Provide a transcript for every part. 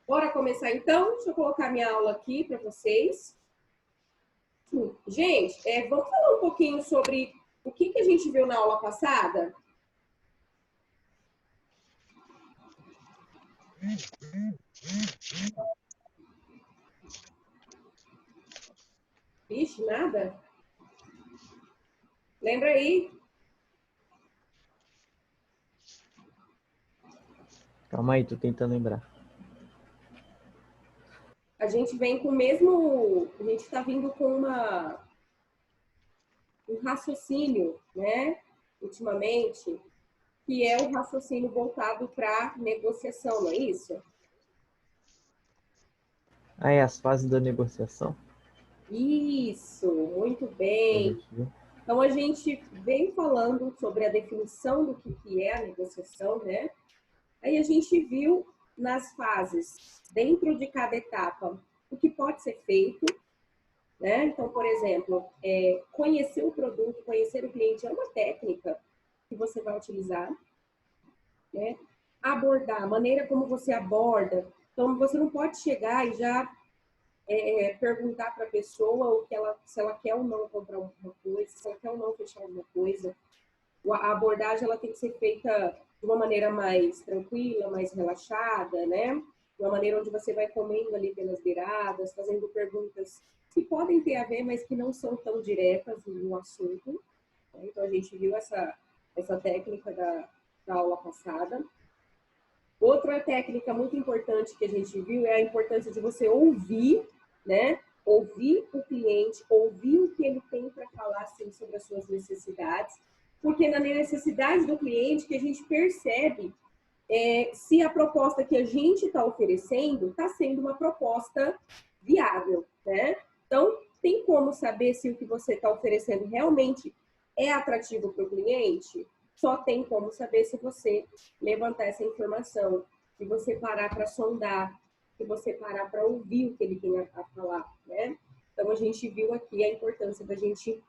Bora começar então? Deixa eu colocar minha aula aqui para vocês. Gente, vamos falar um pouquinho sobre o que a gente viu na aula passada? Ixi, nada? Lembra aí? Calma aí, tô tentando lembrar. A gente vem com o mesmo... A gente está vindo com um raciocínio, né? Ultimamente, que é o raciocínio voltado para negociação, não é isso? Ah, é as fases da negociação? Isso, muito A bem. gente viu? Então, a gente vem falando sobre a definição do que é a negociação, né? Aí a gente viu nas fases, dentro de cada etapa, o que pode ser feito, né? Então, por exemplo, conhecer o produto, conhecer o cliente é uma técnica que você vai utilizar, né? Abordar, a maneira como você aborda. Então, você não pode chegar e já perguntar para a pessoa se ela quer ou não comprar alguma coisa, se ela quer ou não fechar alguma coisa. A abordagem ela tem que ser feita de uma maneira mais tranquila, mais relaxada, né? De uma maneira onde você vai comendo ali pelas beiradas, fazendo perguntas que podem ter a ver, mas que não são tão diretas no assunto. Então, a gente viu essa técnica da aula passada. Outra técnica muito importante que a gente viu é a importância de você ouvir, né? Ouvir o cliente, ouvir o que ele tem para falar assim, sobre as suas necessidades, porque na necessidade do cliente que a gente percebe se a proposta que a gente está oferecendo está sendo uma proposta viável, né? Então, tem como saber se o que você está oferecendo realmente é atrativo para o cliente? Só tem como saber se você levantar essa informação, se você parar para sondar, se você parar para ouvir o que ele tem a falar, né? Então, a gente viu aqui a importância da gente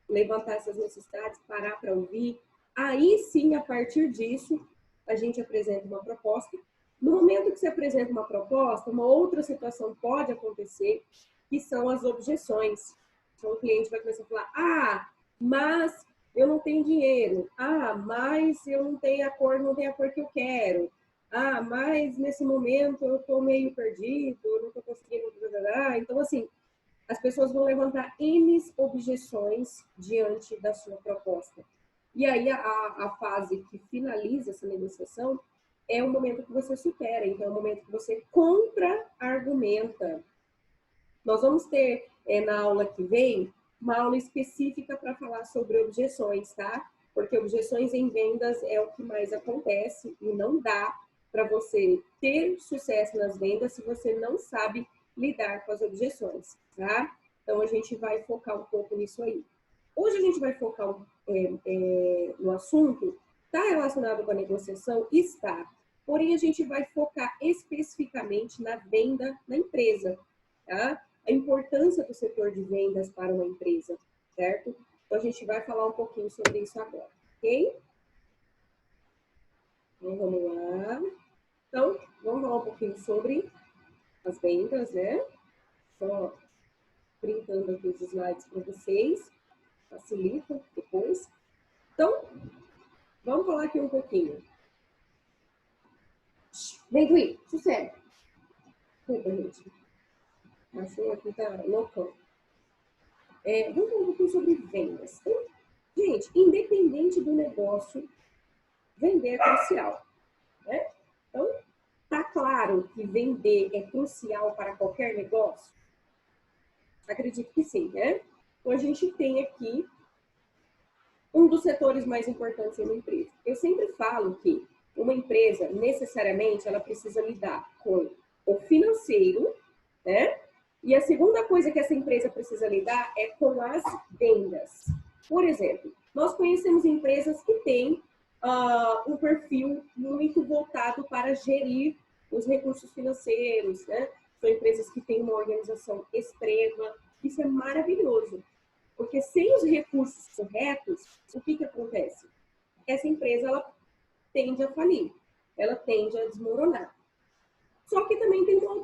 levantar essas necessidades, parar para ouvir. Aí sim, a partir disso, a gente apresenta uma proposta. No momento que se apresenta uma proposta, uma outra situação pode acontecer, que são as objeções. Então, o cliente vai começar a falar, mas eu não tenho dinheiro. Mas eu não tenho a cor que eu quero. Mas nesse momento eu estou meio perdido, eu não estou conseguindo... Então, assim, as pessoas vão levantar N objeções diante da sua proposta. E aí, a fase que finaliza essa negociação é o momento que você supera. Então, é o momento que você contra-argumenta. Nós vamos ter, na aula que vem, uma aula específica para falar sobre objeções, tá? Porque objeções em vendas é o que mais acontece e não dá para você ter sucesso nas vendas se você não sabe lidar com as objeções, tá? Então, a gente vai focar um pouco nisso aí. Hoje a gente vai focar no assunto, está relacionado com a negociação? Está. Porém, a gente vai focar especificamente na venda na empresa, tá? A importância do setor de vendas para uma empresa, certo? Então, a gente vai falar um pouquinho sobre isso agora, ok? Então, vamos lá. Então, vamos falar um pouquinho sobre as vendas, né? Só printando aqui os slides para vocês. Facilita depois. Então, vamos falar aqui um pouquinho. Vem, Gui, sossega. Desculpa, gente. O cachorro aqui tá loucão. Vamos falar um pouquinho sobre vendas. Então, gente, independente do negócio, vender é crucial, né? Então, tá claro que vender é crucial para qualquer negócio? Acredito que sim, né? Então, a gente tem aqui um dos setores mais importantes em uma empresa. Eu sempre falo que uma empresa, necessariamente, ela precisa lidar com o financeiro, né? E a segunda coisa que essa empresa precisa lidar é com as vendas. Por exemplo, nós conhecemos empresas que têm um perfil muito voltado para gerir os recursos financeiros, né? São empresas que têm uma organização extrema. Isso é maravilhoso. Porque sem os recursos corretos, o que acontece? Essa empresa ela tende a falir, ela tende a desmoronar. Só que também tem uma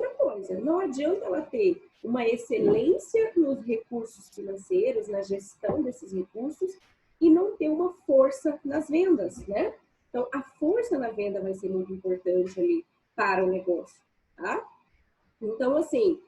coisa, não adianta ela ter uma excelência nos recursos financeiros, na gestão desses recursos, e não ter uma força nas vendas, né? Então, a força na venda vai ser muito importante ali para o negócio, tá? Então, assim,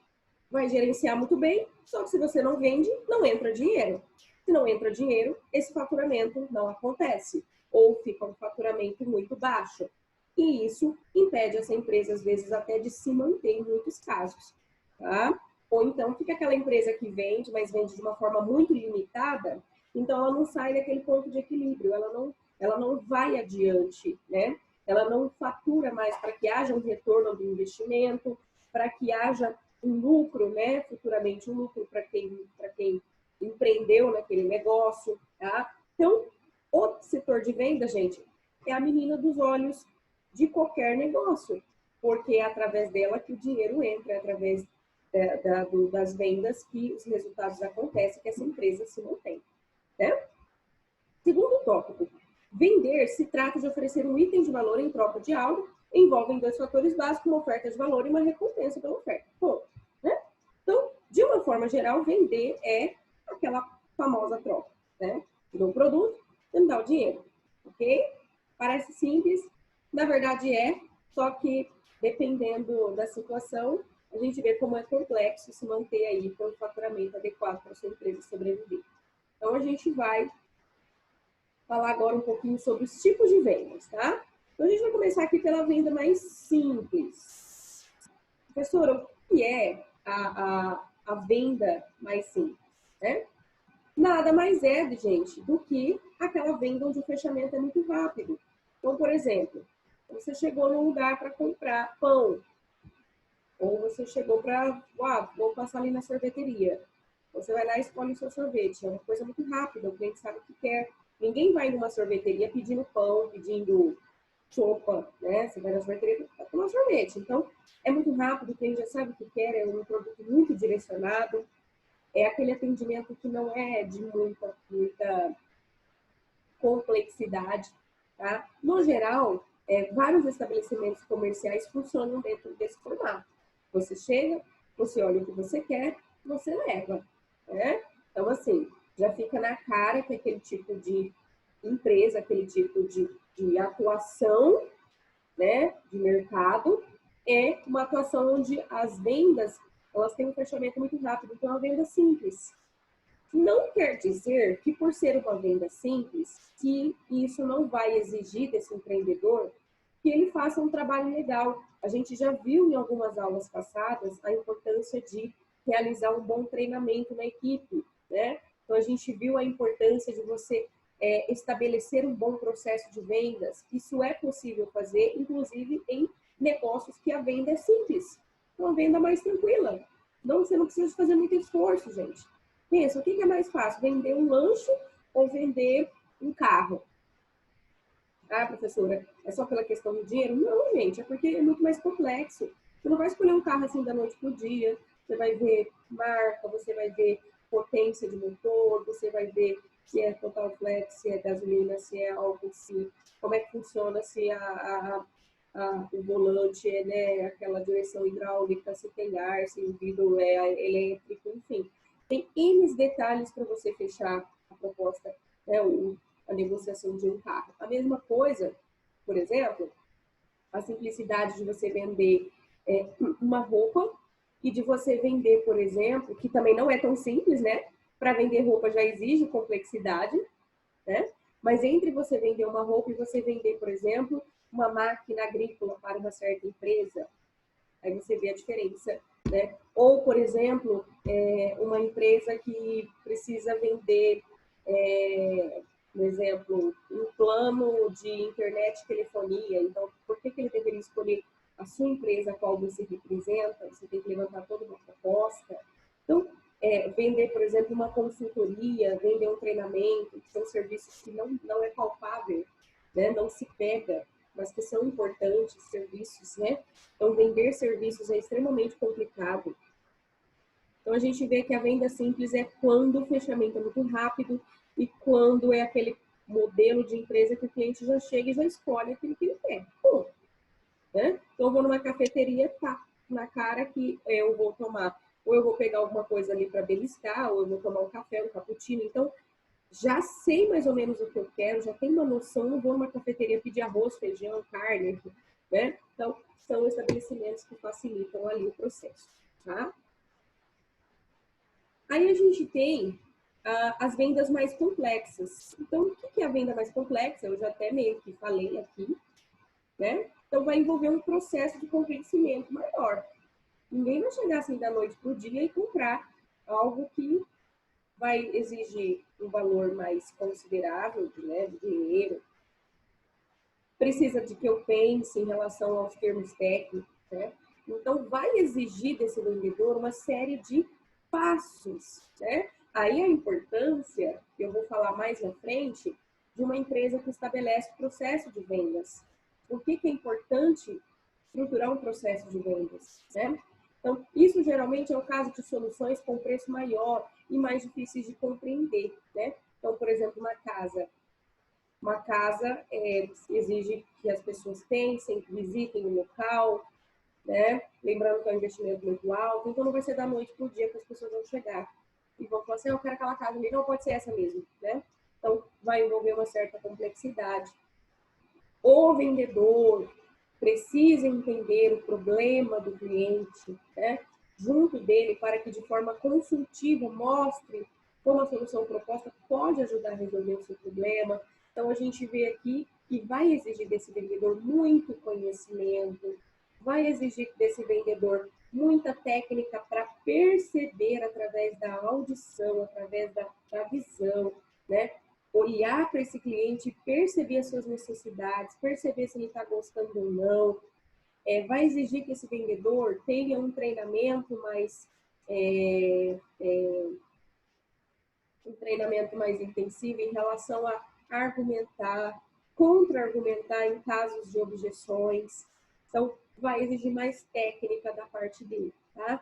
vai gerenciar muito bem, só que se você não vende, não entra dinheiro. Se não entra dinheiro, esse faturamento não acontece, ou fica um faturamento muito baixo. E isso impede essa empresa, às vezes, até de se manter em muitos casos, tá? Ou então fica aquela empresa que vende, mas vende de uma forma muito limitada, então ela não sai daquele ponto de equilíbrio, ela não vai adiante, né? Ela não fatura mais para que haja um retorno do investimento, para que haja um lucro, né? Futuramente um lucro para quem empreendeu naquele negócio, tá? Então, o setor de venda, gente, é a menina dos olhos de qualquer negócio, porque é através dela que o dinheiro entra, é através das vendas que os resultados acontecem, que essa empresa se mantém, né? Segundo tópico, vender se trata de oferecer um item de valor em troca de algo, envolvem dois fatores básicos, uma oferta de valor e uma recompensa pela oferta. Ponto, né? Então, de uma forma geral, vender é aquela famosa troca, né? Do produto, você me dá o dinheiro, ok? Parece simples, na verdade é, só que dependendo da situação, a gente vê como é complexo se manter aí com o faturamento adequado para a sua empresa sobreviver. Então, a gente vai falar agora um pouquinho sobre os tipos de vendas, tá? Então, a gente vai começar aqui pela venda mais simples. Professora, o que é a venda mais simples, né? Nada mais é, gente, do que aquela venda onde o fechamento é muito rápido. Então, por exemplo, você chegou num lugar para comprar pão, ou você chegou para, vou passar ali na sorveteria. Você vai lá e escolhe o seu sorvete. É uma coisa muito rápida, o cliente sabe o que quer. Ninguém vai numa sorveteria pedindo pão, pedindo sopa, né? Você vai na sorveteria para tomar sorvete. Então, é muito rápido, o cliente já sabe o que quer, é um produto muito direcionado. É aquele atendimento que não é de muita complexidade, tá? No geral, vários estabelecimentos comerciais funcionam dentro desse formato. Você chega, você olha o que você quer, você leva, né? Então, assim, já fica na cara que aquele tipo de empresa, aquele tipo de atuação, né, de mercado, é uma atuação onde as vendas, elas têm um fechamento muito rápido, então é uma venda simples. Não quer dizer que por ser uma venda simples, que isso não vai exigir desse empreendedor que ele faça um trabalho legal. A gente já viu em algumas aulas passadas a importância de realizar um bom treinamento na equipe, né? Então, a gente viu a importância de você estabelecer um bom processo de vendas. Isso é possível fazer, inclusive, em negócios que a venda é simples. Uma venda mais tranquila. Não, você não precisa fazer muito esforço, gente. Pensa, o que é mais fácil? Vender um lanche ou vender um carro? Ah, professora, é só pela questão do dinheiro? Não, gente, é porque é muito mais complexo. Você não vai escolher um carro assim da noite para o dia. Você vai ver marca, você vai ver potência de motor, você vai ver se é total flex, se é gasolina, se é álcool, se como é que funciona, se o volante é, né, aquela direção hidráulica, se tem ar, se o vidro é elétrico, enfim. Tem N detalhes para você fechar a proposta, né, a negociação de um carro. A mesma coisa, por exemplo, a simplicidade de você vender uma roupa e de você vender, por exemplo, que também não é tão simples, né? Para vender roupa já exige complexidade, né? Mas entre você vender uma roupa e você vender, por exemplo, uma máquina agrícola para uma certa empresa, aí você vê a diferença, né? Ou, por exemplo, uma empresa que precisa vender, por exemplo, um plano de internet e telefonia. Então, por que ele deveria escolher a sua empresa, a qual você representa? Você tem que levantar toda uma proposta. Então, vender, por exemplo, uma consultoria, vender um treinamento, que são serviços que não é palpável, né? Não se pega, mas que são importantes, serviços, né? Então, vender serviços é extremamente complicado. Então, a gente vê que a venda simples é quando o fechamento é muito rápido e quando é aquele modelo de empresa que o cliente já chega e já escolhe aquilo que ele quer. Pô, né? Então, eu vou numa cafeteria, tá. na cara que eu vou tomar, ou eu vou pegar alguma coisa ali para beliscar, ou eu vou tomar um café, um cappuccino. Então, já sei mais ou menos o que eu quero, já tenho uma noção, não vou numa cafeteria pedir arroz, feijão, carne, né? Então, são estabelecimentos que facilitam ali o processo, tá? Aí a gente tem as vendas mais complexas. Então, o que é a venda mais complexa? Eu já até meio que falei aqui, né? Então, vai envolver um processo de convencimento maior. Ninguém vai chegar assim da noite para o dia e comprar algo que vai exigir um valor mais considerável, né, de dinheiro. Precisa de que eu pense em relação aos termos técnicos, né? Então, vai exigir desse vendedor uma série de passos, né? Aí a importância, que eu vou falar mais na frente, de uma empresa que estabelece o processo de vendas. Por que é importante estruturar um processo de vendas, né? Então, isso geralmente é o caso de soluções com preço maior e mais difíceis de compreender, né? Então, por exemplo, uma casa exige que as pessoas pensem, que visitem o local, né? Lembrando que é um investimento muito alto, então não vai ser da noite para o dia que as pessoas vão chegar e vão falar assim, eu quero aquela casa ali, não pode ser essa mesmo, né? Então, vai envolver uma certa complexidade. O vendedor precisa entender o problema do cliente, né? Junto dele, para que de forma consultiva mostre como a solução proposta pode ajudar a resolver o seu problema. Então, a gente vê aqui que vai exigir desse vendedor muito conhecimento, vai exigir desse vendedor muita técnica para perceber através da audição, através da visão, né? Olhar para esse cliente, perceber as suas necessidades, perceber se ele está gostando ou não. Vai exigir que esse vendedor tenha um treinamento mais intensivo em relação a argumentar, contra-argumentar em casos de objeções. Então, vai exigir mais técnica da parte dele, tá?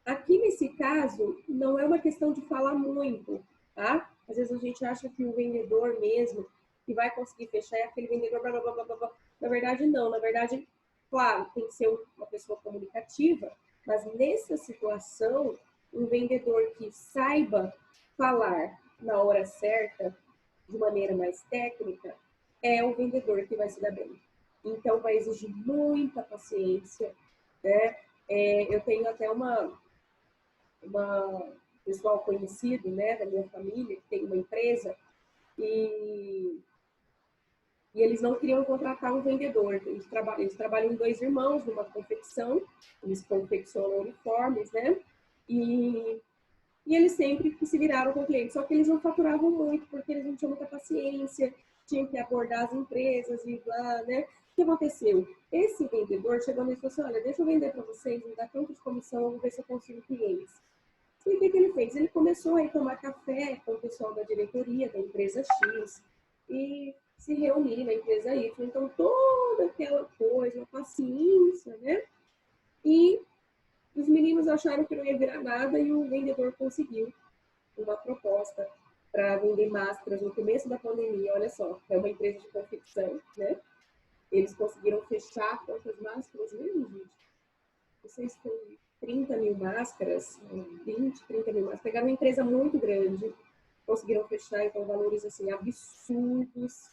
Aqui nesse caso, não é uma questão de falar muito, tá? Às vezes a gente acha que o vendedor mesmo, que vai conseguir fechar, é aquele vendedor blá, blá, blá, blá, blá. Na verdade, não. Na verdade, claro, tem que ser uma pessoa comunicativa, mas nessa situação, um vendedor que saiba falar na hora certa, de maneira mais técnica, é o vendedor que vai se dar bem. Então, vai exigir muita paciência, né? Eu tenho até uma pessoal conhecido, né, da minha família, que tem uma empresa, e eles não queriam contratar um vendedor. Eles trabalham em dois irmãos, numa confecção, eles confeccionam uniformes, né? E eles sempre se viraram com o cliente, só que eles não faturavam muito, porque eles não tinham muita paciência, tinham que abordar as empresas e lá, né? O que aconteceu? Esse vendedor chegou nele e falou assim, olha, deixa eu vender para vocês, me dá tanto de comissão, vou ver se eu consigo clientes. E o que ele fez? Ele começou a ir tomar café com o pessoal da diretoria da empresa X e se reunir na empresa Y. Então, toda aquela coisa, a paciência, né? E os meninos acharam que não ia virar nada e o vendedor conseguiu uma proposta para vender máscaras no começo da pandemia. Olha só, é uma empresa de confecção, né? Eles conseguiram fechar quantas máscaras mesmo, gente? Não sei se foi 30 mil máscaras, 20, 30 mil máscaras. Pegaram uma empresa muito grande, conseguiram fechar, então, valores assim, absurdos,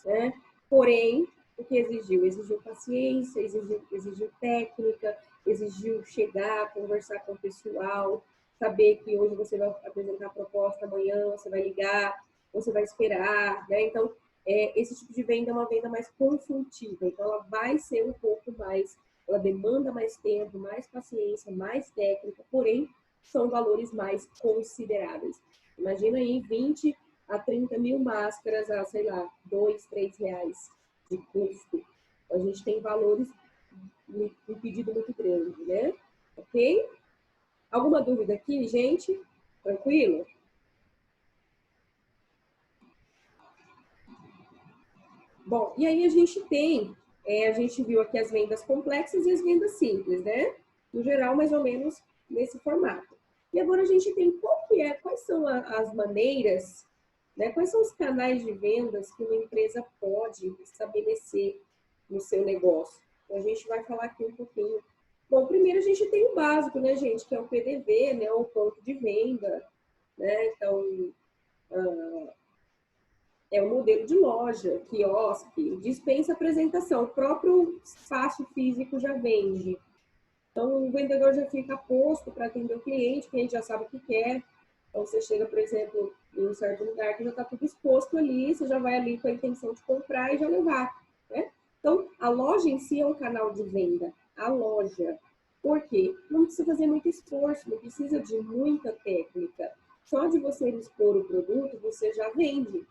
né? Porém, o que exigiu? Exigiu paciência, exigiu técnica, exigiu chegar, conversar com o pessoal, saber que hoje você vai apresentar a proposta, amanhã você vai ligar, você vai esperar, né? Então, esse tipo de venda é uma venda mais consultiva, então ela vai ser um pouco mais, ela demanda mais tempo, mais paciência, mais técnica, porém, são valores mais consideráveis. Imagina aí 20 a 30 mil máscaras a, sei lá, R$2, R$3 de custo. A gente tem valores, um pedido muito grande, né? Ok? Alguma dúvida aqui, gente? Tranquilo? Bom, e aí a gente tem, a gente viu aqui as vendas complexas e as vendas simples, né? No geral, mais ou menos nesse formato. E agora a gente tem quais são as maneiras, né? Quais são os canais de vendas que uma empresa pode estabelecer no seu negócio? Então, a gente vai falar aqui um pouquinho Bom, primeiro a gente tem o básico, né, gente, que é o PDV, né, o ponto de venda, né, então é o modelo de loja, quiosque, dispensa apresentação, o próprio espaço físico já vende. Então, o vendedor já fica posto para atender o cliente já sabe o que quer. Então, você chega, por exemplo, em um certo lugar que já está tudo exposto ali, você já vai ali com a intenção de comprar e já levar, né? Então, a loja em si é um canal de venda. A loja. Por quê? Não precisa fazer muito esforço, não precisa de muita técnica. Só de você expor o produto, você já vende.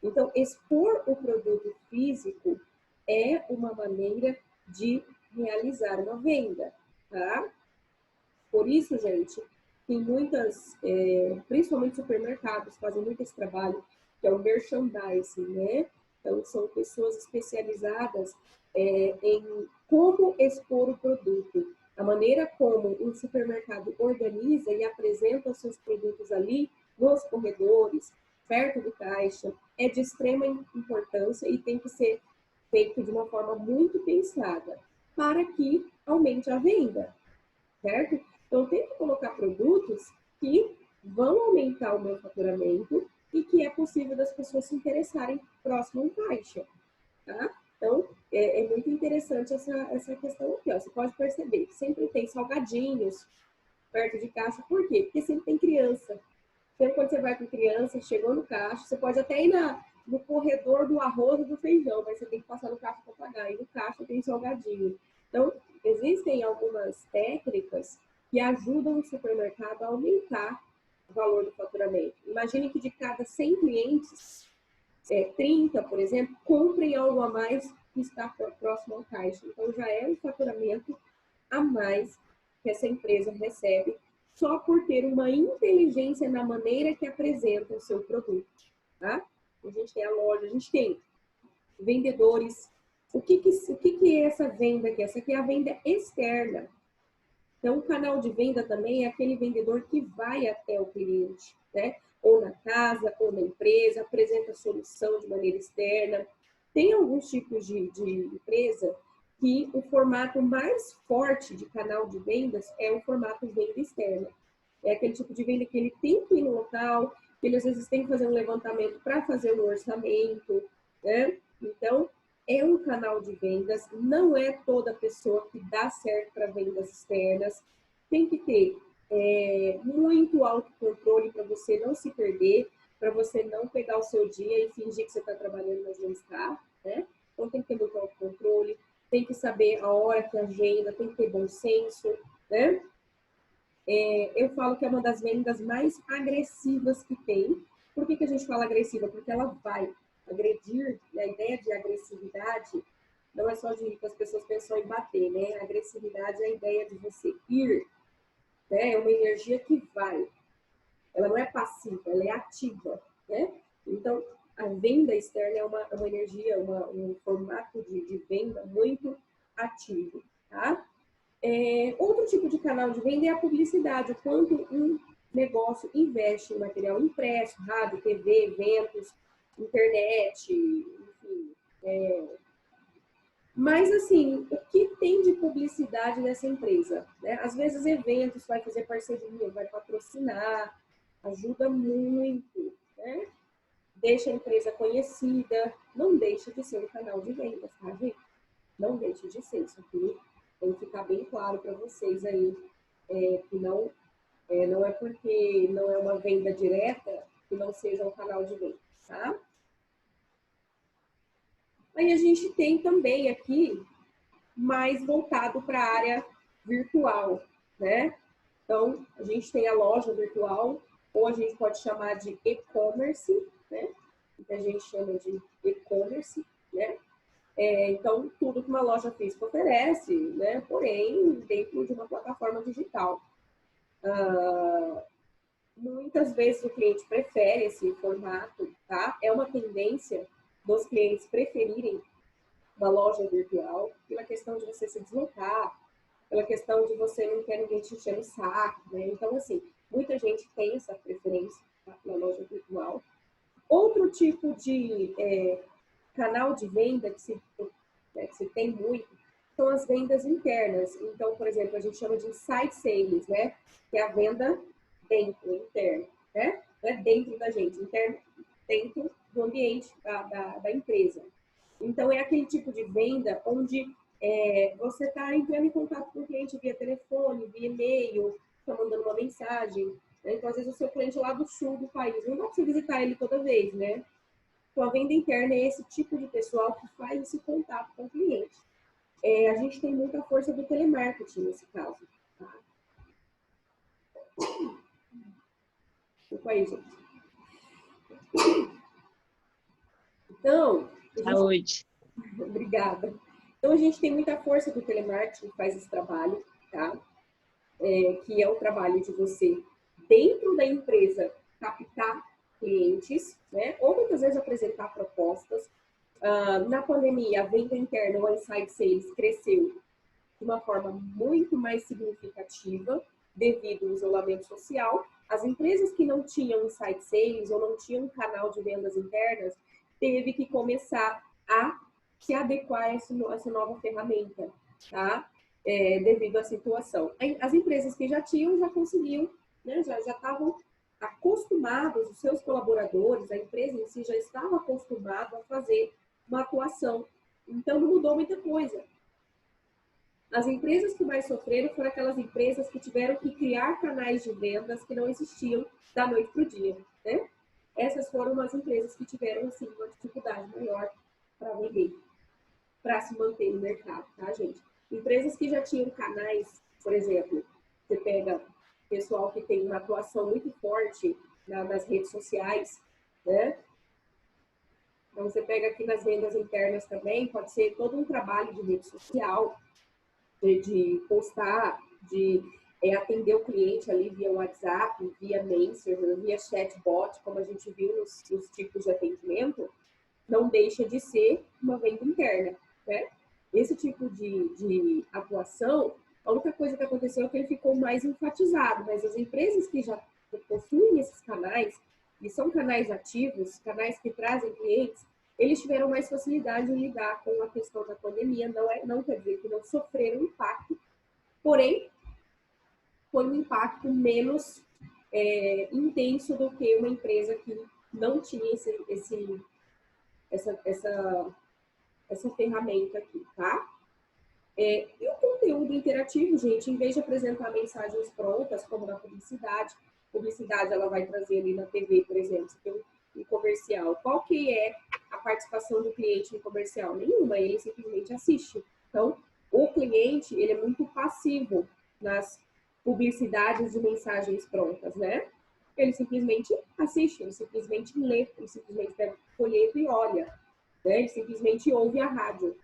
Então, expor o produto físico é uma maneira de realizar uma venda, tá? Por isso, gente, tem muitas, principalmente supermercados, fazem muito esse trabalho, que é o merchandising, né? Então, são pessoas especializadas em como expor o produto. A maneira como um supermercado organiza e apresenta os seus produtos ali, nos corredores, perto do caixa, é de extrema importância e tem que ser feito de uma forma muito pensada, para que aumente a venda, certo? Então, eu tenho que colocar produtos que vão aumentar o meu faturamento e que é possível das pessoas se interessarem próximo ao caixa, tá? Então, é muito interessante essa questão aqui, ó. Você pode perceber que sempre tem salgadinhos perto de caixa. Por quê? Porque sempre tem criança. Sempre quando você vai com criança, chegou no caixa, você pode até ir no corredor do arroz e do feijão, mas você tem que passar no caixa para pagar. E no caixa tem salgadinho. Então, existem algumas técnicas que ajudam o supermercado a aumentar o valor do faturamento. Imagine que de cada 100 clientes, 30, por exemplo, comprem algo a mais que está próximo ao caixa. Então, já é um faturamento a mais que essa empresa recebe só por ter uma inteligência na maneira que apresenta o seu produto, tá? A gente tem a loja, a gente tem vendedores. O que é essa venda aqui? Essa aqui é a venda externa. Então, o canal de venda também é aquele vendedor que vai até o cliente, né? Ou na casa, ou na empresa, apresenta a solução de maneira externa. Tem alguns tipos de empresa que o formato mais forte de canal de vendas é o formato venda externa. É aquele tipo de venda que ele tem que ir no local, que ele às vezes tem que fazer um levantamento para fazer um orçamento, né? Então, é um canal de vendas, não é toda pessoa que dá certo para vendas externas. Tem que ter muito autocontrole para você não se perder, para você não pegar o seu dia e fingir que você está trabalhando, mas não está, né? Então, tem que ter muito autocontrole, tem que saber a hora que agenda, tem que ter bom senso, né? Eu falo que é uma das vendas mais agressivas que tem. Por que a gente fala agressiva? Porque ela vai agredir, e a ideia de agressividade não é só de que as pessoas pensam em bater, né? A agressividade é a ideia de você ir, né? É uma energia que vai. Ela não é passiva, ela é ativa, né? Então, a venda externa é uma energia, um formato de venda muito ativo, tá? Outro tipo de canal de venda é a publicidade, o quanto um negócio investe em material impresso, rádio, TV, eventos, internet, enfim. Mas, assim, o que tem de publicidade nessa empresa? Né? Às vezes, eventos, vai fazer parceria, vai patrocinar, ajuda muito, né? Deixa a empresa conhecida, não deixa de ser um canal de vendas, tá, gente? Não deixe de ser, isso aqui tem que ficar bem claro para vocês aí, que não é porque não é uma venda direta que não seja um canal de venda, tá? Aí a gente tem também aqui mais voltado para a área virtual, né? Então, a gente tem a loja virtual, ou a gente pode chamar de e-commerce, né? Que a gente chama de e-commerce, né? Então, tudo que uma loja física oferece, né? Porém, dentro de uma plataforma digital. Muitas vezes o cliente prefere esse formato, tá? É uma tendência dos clientes preferirem uma loja virtual pela questão de você se deslocar, pela questão de você não quer ninguém te encher o saco, né? Então, assim, muita gente tem essa preferência, tá? Na loja virtual. Outro tipo de canal de venda que se tem muito são as vendas internas. Então, por exemplo, a gente chama de inside sales, né? Que é a venda dentro, interna, né? Não é dentro da gente, interno, dentro do ambiente da empresa. Então, é aquele tipo de venda onde você está entrando em contato com o cliente via telefone, via e-mail, está mandando uma mensagem. Né? Então, às vezes, o seu cliente lá do sul do país, não dá para você visitar ele toda vez, né? Então, a venda interna é esse tipo de pessoal que faz esse contato com o cliente. A gente tem muita força do telemarketing nesse caso. Tá? Desculpa aí, gente. Então, Saúde. Obrigada. Então, a gente tem muita força do telemarketing que faz esse trabalho, tá? Que é o trabalho de você, dentro da empresa, captar clientes, né? Ou muitas vezes apresentar propostas. Na pandemia, a venda interna, o inside sales, cresceu de uma forma muito mais significativa devido ao isolamento social. As empresas que não tinham inside sales ou não tinham um canal de vendas internas, teve que começar a se adequar a essa nova ferramenta, tá? Devido à situação. As empresas que já tinham, já conseguiam, né? Já estavam acostumados, os seus colaboradores, a empresa em si já estava acostumado a fazer uma atuação. Então, não mudou muita coisa. As empresas que mais sofreram foram aquelas empresas que tiveram que criar canais de vendas que não existiam da noite para o dia, né? Essas foram as empresas que tiveram, assim, uma dificuldade maior para vender, para se manter no mercado, tá, gente? Empresas que já tinham canais, por exemplo, você pega pessoal que tem uma atuação muito forte nas redes sociais, né? Então, você pega aqui nas vendas internas também, pode ser todo um trabalho de rede social, de postar, de atender o cliente ali via WhatsApp, via Messenger, via chatbot, como a gente viu nos tipos de atendimento, não deixa de ser uma venda interna, né? Esse tipo de atuação, a única coisa que aconteceu é que ele ficou mais enfatizado, mas as empresas que já possuem esses canais, e são canais ativos, canais que trazem clientes, eles tiveram mais facilidade em lidar com a questão da pandemia, não quer dizer que não sofreram impacto, porém, foi um impacto menos intenso do que uma empresa que não tinha essa ferramenta aqui, tá? E o conteúdo interativo, gente, em vez de apresentar mensagens prontas, como na publicidade ela vai trazer ali na TV, por exemplo, você tem um comercial. Qual que é a participação do cliente no comercial? Nenhuma, ele simplesmente assiste. Então, o cliente, ele é muito passivo nas publicidades de mensagens prontas, né? Ele simplesmente assiste, ele simplesmente lê, ele simplesmente pega o folheto e olha, né? Ele simplesmente ouve a rádio.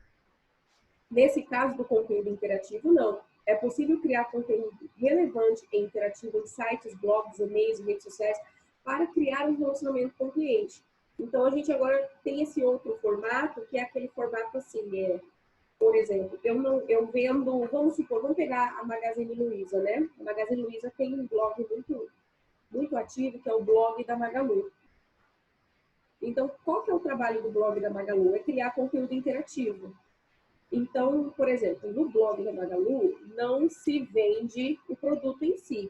Nesse caso do conteúdo interativo, não. É possível criar conteúdo relevante e interativo em sites, blogs, e-mails, redes sociais, para criar um relacionamento com o cliente. Então, a gente agora tem esse outro formato, que é aquele formato assim, por exemplo, eu vendo, vamos supor, vamos pegar a Magazine Luiza, né? A Magazine Luiza tem um blog muito ativo, que é o blog da Magalu. Então, qual que é o trabalho do blog da Magalu? É criar conteúdo interativo. Então, por exemplo, no blog da Magalu, não se vende o produto em si.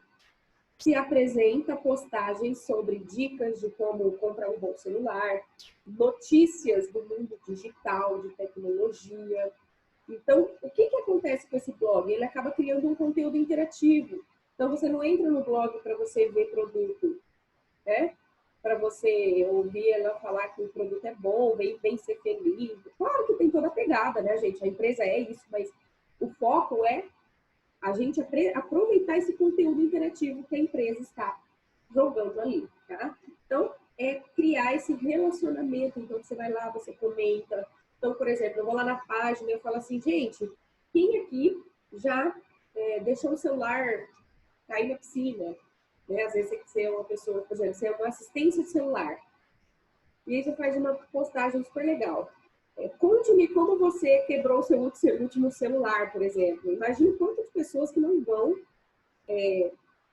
Se apresenta postagens sobre dicas de como comprar um bom celular, notícias do mundo digital, de tecnologia. Então, o que acontece com esse blog? Ele acaba criando um conteúdo interativo. Então, você não entra no blog para você ver produto, né? Para você ouvir ela falar que o produto é bom, vem ser feliz. Claro que tem toda a pegada, né, gente? A empresa é isso, mas o foco é a gente aproveitar esse conteúdo interativo que a empresa está jogando ali, tá? Então, é criar esse relacionamento. Então, você vai lá, você comenta. Então, por exemplo, eu vou lá na página e eu falo assim, gente, quem aqui já deixou o celular cair na piscina? Né? Às vezes você é uma pessoa, por exemplo, você é uma assistência de celular. E aí você faz uma postagem super legal. Conte-me como você quebrou o seu último celular, por exemplo. Imagine quantas pessoas que não vão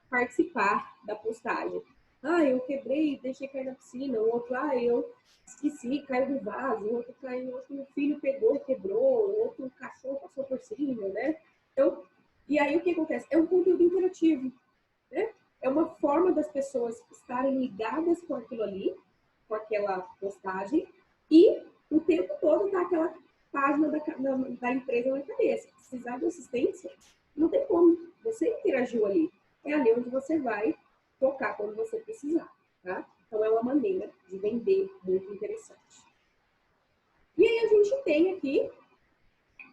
participar da postagem. Ah, eu quebrei, deixei cair na piscina. O outro, ah, eu esqueci, caiu no vaso. O outro caiu, o outro filho pegou e quebrou. O outro cachorro passou por cima, né? Então, e aí o que acontece? É um conteúdo interativo, né? É uma forma das pessoas estarem ligadas com aquilo ali, com aquela postagem, e o tempo todo tá aquela página da empresa na cabeça. Se precisar de assistência, não tem como. Você interagiu ali. É ali onde você vai focar quando você precisar, tá? Então, é uma maneira de vender muito interessante. E aí, a gente tem aqui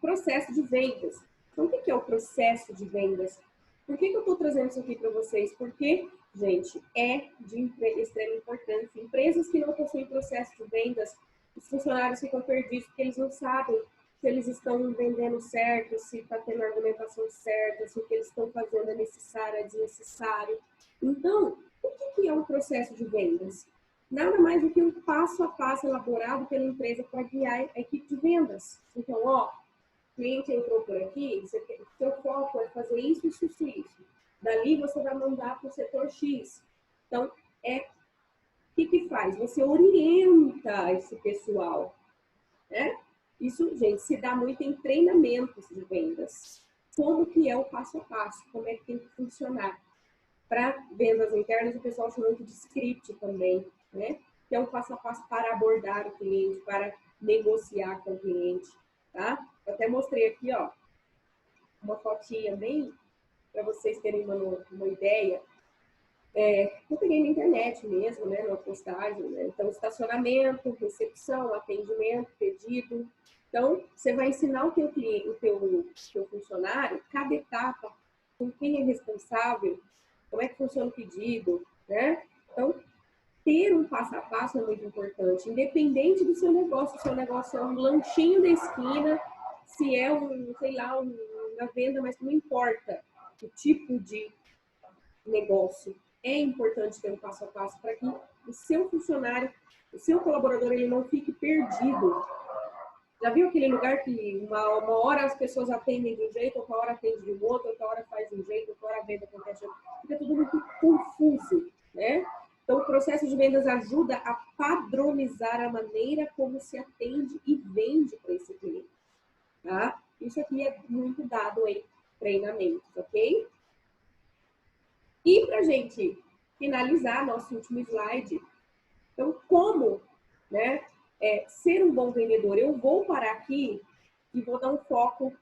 processo de vendas. Então, o que é o processo de vendas? Por que eu estou trazendo isso aqui para vocês? Porque, gente, é de extrema importância. Empresas que não possuem processo de vendas, os funcionários ficam perdidos porque eles não sabem se eles estão vendendo certo, se está tendo a argumentação certa, se o que eles estão fazendo é necessário, é desnecessário. Então, o que é um processo de vendas? Nada mais do que um passo a passo elaborado pela empresa para guiar a equipe de vendas. Então, ó, o cliente entrou por aqui, seu foco é fazer isso, isso, isso, isso. Dali você vai mandar para o setor X. Então, o que faz? Você orienta esse pessoal, né? Isso, gente, se dá muito em treinamentos de vendas. Como que é o passo a passo, como é que tem que funcionar. Para vendas internas, o pessoal chama muito de script também, né? Que é um passo a passo para abordar o cliente, para negociar com o cliente, tá? Eu até mostrei aqui, ó, uma fotinha bem para vocês terem uma ideia. Eu peguei na internet mesmo, né, numa postagem, né? Então, estacionamento, recepção, atendimento, pedido. Então, você vai ensinar o teu cliente, teu funcionário, cada etapa, com quem é responsável, como é que funciona o pedido, né? Então, ter um passo a passo é muito importante, independente do seu negócio. Se o seu negócio é um lanchinho da esquina, se é sei lá, uma venda, mas não importa o tipo de negócio. É importante ter um passo a passo para que o seu funcionário, o seu colaborador, ele não fique perdido. Já viu aquele lugar que uma hora as pessoas atendem de um jeito, outra hora atende de um outro, outra hora faz de um jeito, outra hora a venda acontece de outro. Fica tudo muito confuso, né? Então, o processo de vendas ajuda a padronizar a maneira como se atende e vende para esse cliente, tá? Isso aqui é muito dado em treinamentos, ok? E para a gente finalizar nosso último slide, então, como, né, ser um bom vendedor? Eu vou parar aqui e vou dar um foco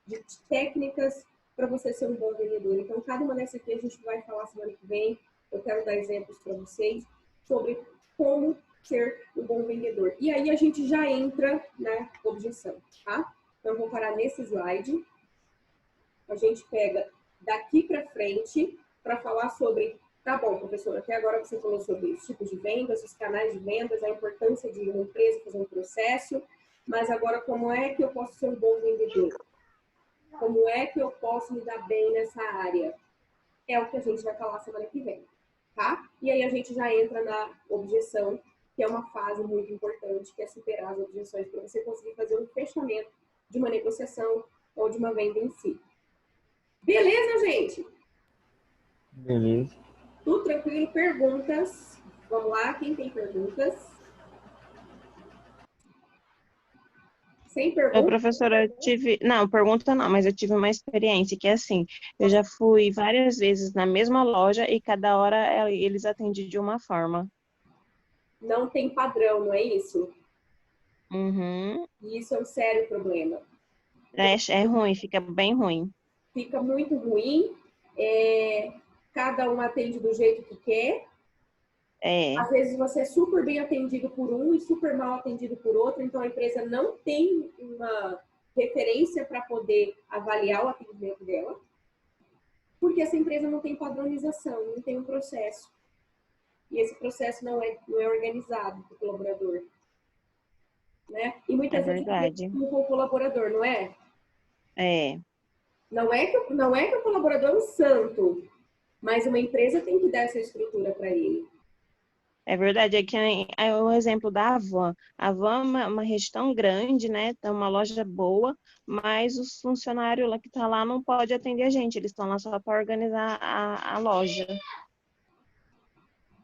de técnicas para você ser um bom vendedor. Então, cada uma dessas aqui a gente vai falar semana que vem. Eu quero dar exemplos para vocês sobre como ser um bom vendedor. E aí a gente já entra na objeção, tá? Então, eu vou parar nesse slide. A gente pega daqui para frente para falar sobre, tá bom, professor, até agora você falou sobre os tipos de vendas, os canais de vendas, a importância de uma empresa fazer um processo, mas agora como é que eu posso ser um bom vendedor? Como é que eu posso me dar bem nessa área? É o que a gente vai falar semana que vem, tá? E aí a gente já entra na objeção, que é uma fase muito importante, que é superar as objeções para você conseguir fazer um fechamento de uma negociação ou de uma venda em si. Beleza, gente? Beleza. Tudo tranquilo? Perguntas? Vamos lá, quem tem perguntas? Sem Oi, perguntas? professora, eu tive. Não, pergunta não, mas eu tive uma experiência que é assim: eu já fui várias vezes na mesma loja e cada hora eles atendem de uma forma. Não tem padrão, não é isso? Uhum. E isso é um sério problema. É ruim, fica bem ruim. Fica muito ruim, cada um atende do jeito que quer. É, Às vezes você é super bem atendido por um e super mal atendido por outro, então a empresa não tem uma referência para poder avaliar o atendimento dela, porque essa empresa não tem padronização, não tem um processo. E esse processo não é organizado para o colaborador. Né? E é muitas vezes verdade. com o colaborador, não é? É, Não é que o colaborador é um santo, mas uma empresa tem que dar essa estrutura para ele. é verdade. É que é o exemplo da Havan. A Havan é uma rede tão grande, né? Tem uma loja boa, mas os funcionários lá que estão lá não podem atender a gente. Eles estão lá só para organizar a loja.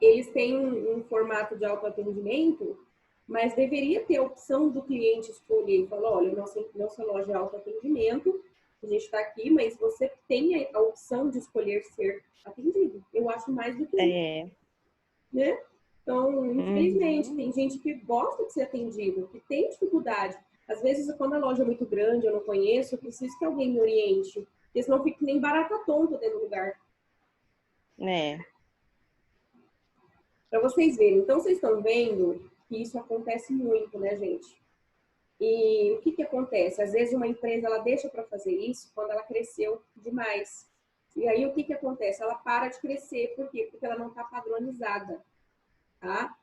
eles têm um formato de autoatendimento, mas deveria ter a opção do cliente escolher e falar, olha, nossa loja é autoatendimento, a gente está aqui, mas você tem a opção de escolher ser atendido. Eu acho mais do que isso, né? Então, infelizmente, tem gente que gosta de ser atendido, que tem dificuldade. Às vezes, quando a loja é muito grande, eu não conheço, eu preciso que alguém me oriente, porque senão eu fico nem barata tonta dentro do lugar. Para vocês verem. Então, vocês estão vendo que isso acontece muito, né, gente? E o que que acontece? Às vezes uma empresa, ela deixa para fazer isso quando ela cresceu demais. E aí, o que que acontece? Ela para de crescer. Por quê? Porque ela não está padronizada, tá?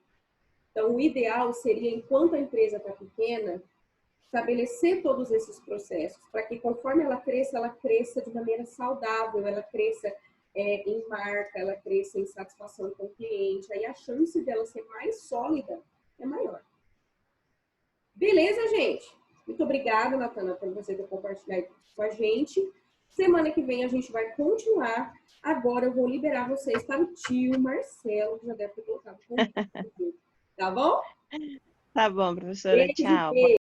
Então, o ideal seria, enquanto a empresa está pequena, estabelecer todos esses processos, para que conforme ela cresça de maneira saudável, ela cresça em marca, ela cresça em satisfação com o cliente, aí a chance dela ser mais sólida é maior. Beleza, gente? Muito obrigada, Natana, por você ter compartilhado com a gente. Semana que vem a gente vai continuar. Agora eu vou liberar vocês para o tio Marcelo, que já deve ter colocado comigo. Tá bom? Tá bom, professora. Beijo, Tchau. beijo.